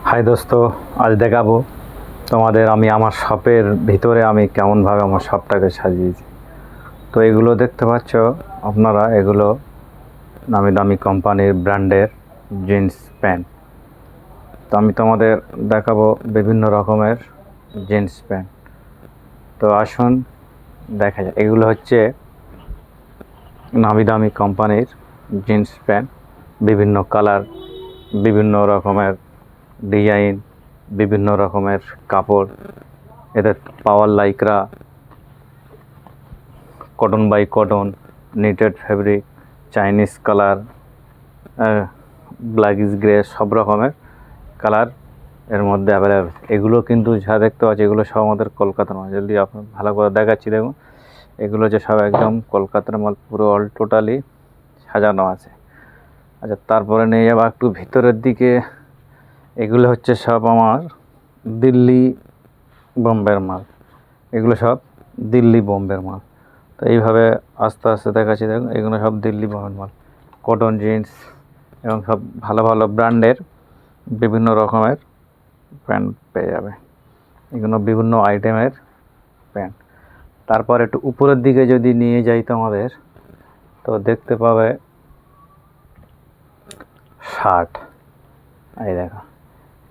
High দোস্ত, আজ দেখাবো তোমাদের আমি আমার শপের ভিতরে আমি কেমনভাবে আমার শপটাকে সাজিয়েছি। তো এগুলো দেখতে পাচ্ছ আপনারা, এগুলো নামি দামি কোম্পানির ব্র্যান্ডের জিন্স প্যান্ট। তো আমি তোমাদের দেখাবো বিভিন্ন রকমের জিন্স প্যান্ট। তো আসুন দেখা যায়, এগুলো হচ্ছে নামি দামি কোম্পানির জিন্স প্যান্ট, বিভিন্ন কালার, বিভিন্ন রকমের ডিজাইন, বিভিন্ন রকমের কাপড়। এদের power lycra, cotton by cotton, knitted fabric, Chinese colour, blackish grey, সব রকমের কালার এর মধ্যে অ্যাভেলেবেল। এগুলো কিন্তু যা দেখতে পাচ্ছি এগুলো সব আমাদের কলকাতার মাল। যদি আপনার ভালো করে দেখাচ্ছি, দেখুন এগুলো যে সব একদম কলকাতার মাল, পুরো অল টোটালি সাজানো আছে। আচ্ছা, তারপরে নিয়ে যাবো একটু ভিতরের দিকে। এগুলো হচ্ছে সব আমার দিল্লি বোম্বের মাল। এগুলো সব দিল্লি বোম্বের মাল। তো এইভাবে আস্তে আস্তে দেখাচ্ছি, দেখুন এগুলো সব দিল্লি বোম্বের মাল, কটন জিন্স এবং সব ভালো ভালো ব্র্যান্ডের বিভিন্ন রকমের প্যান্ট পেয়ে যাবে। এগুলো বিভিন্ন আইটেমের প্যান্ট। তারপর একটু উপরের দিকে যদি নিয়ে যাই তোমাদের, তো দেখতে পাবে শার্ট। এই দেখো,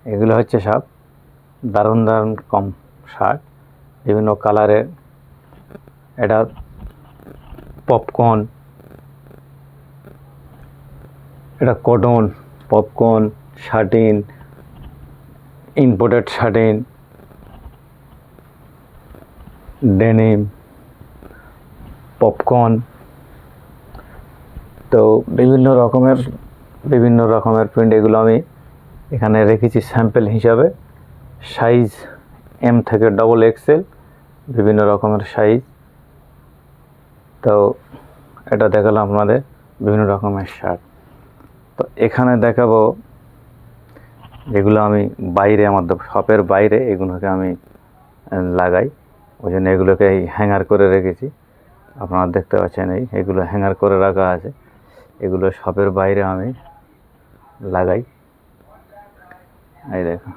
এগুলো হচ্ছে সব দারুণ দারুণ কম শার্ট, বিভিন্ন কালারের। এটা পপকর্ন, এটা cotton, popcorn, satin, imported satin, denim, popcorn. তো বিভিন্ন রকমের প্রিন্ট। এগুলো আমি এখানে রেখেছি স্যাম্পল হিসাবে। সাইজ এম থেকে ডবল এক্সেল, বিভিন্ন রকমের সাইজ। তো এটা দেখালাম আপনাদের বিভিন্ন রকমের শার্ট। তো এখানে দেখাবো যেগুলো আমি বাইরে, আমার শপের বাইরে এগুলোকে আমি লাগাই, ওই জন্য এগুলোকে হ্যাঙ্গার করে রেখেছি। আপনারা দেখতে পাচ্ছেন এগুলো হ্যাঙ্গার করে রাখা আছে। এগুলো শপের বাইরে আমি লাগাই। এই দেখো,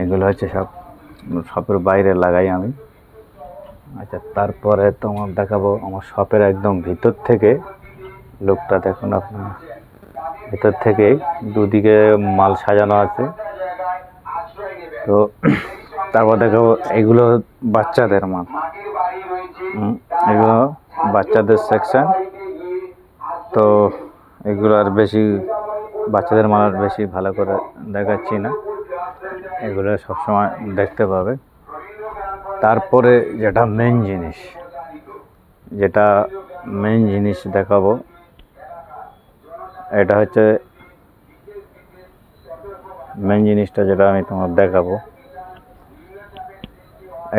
এগুলো হচ্ছে সব শপের বাইরে লাগাই আমি। আচ্ছা, তারপরে তোমার দেখাবো আমার শপের একদম ভিতর থেকে লুকটা। দেখুন আপনারা, ভিতর থেকে দুদিকে মাল সাজানো আছে। তো তারপর দেখাবো এগুলো বাচ্চাদের মাল। এগুলো বাচ্চাদের সেকশন। তো এগুলো আর বেশি বাচ্চাদের মাল আর বেশি ভালো করে দেখাচ্ছি না, এগুলো সবসময় দেখতে পাবে। তারপরে যেটা মেন জিনিস দেখাবো, এটা হচ্ছে মেন জিনিসটা যেটা আমি তোমার দেখাবো।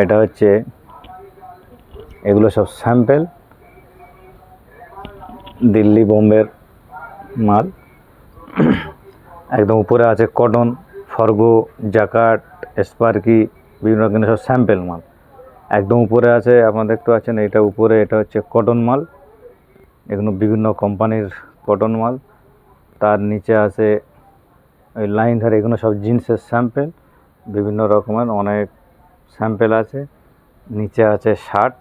এটা হচ্ছে এগুলো সব স্যাম্পেল দিল্লি বোম্বের মাল। একদম উপরে আছে কটন, ফর্গো, জ্যাকার্ড, স্পার্কি, বিভিন্ন রকমের সব স্যাম্পেল মাল। একদম উপরে আছে, আপনারা দেখতে পাচ্ছেন এটা উপরে, এটা হচ্ছে কটন মাল। এগুলো বিভিন্ন কোম্পানির কটন মাল। তার নিচে আছে ওই লাইন ধরে, এগুলো সব জিন্সের স্যাম্পেল, বিভিন্ন রকমের অনেক স্যাম্পেল আছে। নিচে আছে শার্ট,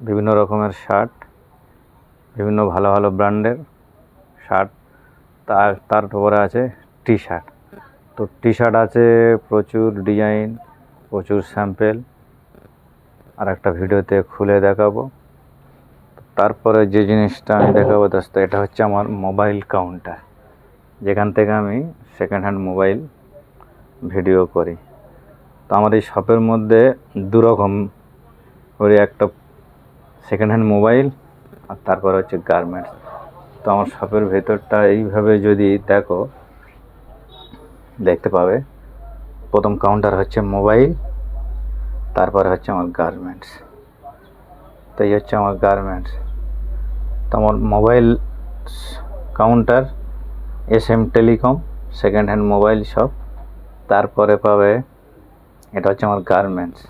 বিভিন্ন রকমের শার্ট, বিভিন্ন ভালো ভালো ব্র্যান্ডের শার্ট। তারপরে আছে টি শার্ট। তো টি শার্ট আছে প্রচুর ডিজাইন, প্রচুর স্যাম্পেল, আর একটা ভিডিওতে খুলে দেখাবো। তারপরে যে জিনিসটা আমি দেখাবো দোস্ত, এটা হচ্ছে আমার মোবাইল কাউন্টার, যেখান থেকে আমি সেকেন্ড হ্যান্ড মোবাইল ভিডিও করি। তো আমার এই শপের মধ্যে দুরকম করে, একটা সেকেন্ড হ্যান্ড মোবাইল আর তারপর হচ্ছে গার্মেন্টস। তো আমার শপের ভেতরটা এইভাবে যদি দেখতে পাবে, প্রথম কাউন্টার হচ্ছে মোবাইল, তারপরে হচ্ছে আমার গার্মেন্টস। তো এই হচ্ছে আমার গার্মেন্টস। তো আমার mobile counter SM telecom, second hand mobile shop. তারপরে পাবে এটা হচ্ছে আমার গার্মেন্টস,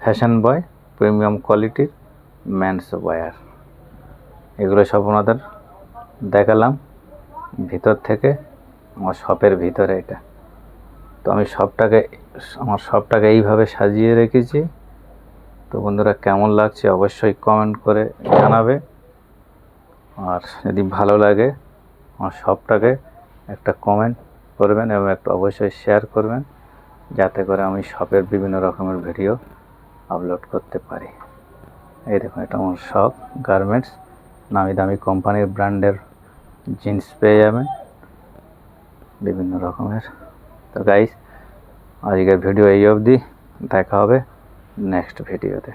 ফ্যাশন বয়, প্রিমিয়াম কোয়ালিটির মেন্স ওয়্যার। এগুলো সব ওনাদের দেখালাম ভিতর থেকে, আমার শপের ভিতরে এটা। তো আমি আমার শপটাকে এইভাবে সাজিয়ে রেখেছি। তো বন্ধুরা, কেমন লাগছে অবশ্যই কমেন্ট করে জানাবে। আর যদি ভালো লাগে আমার শপটাকে একটা কমেন্ট করবেন এবং একটা অবশ্যই শেয়ার করবেন, যাতে করে আমি শপের বিভিন্ন রকমের ভিডিও আপলোড করতে পারি। এই দেখুন, এটা আমার শপ গার্মেন্টস, নামি দামি কোম্পানির ব্র্যান্ডের জিন্স পেয়ে যাবেন বিভিন্ন রকমের। তো গাইস, আজকের ভিডিও এই অবধি, দেখা হবে নেক্সট ভিডিওতে।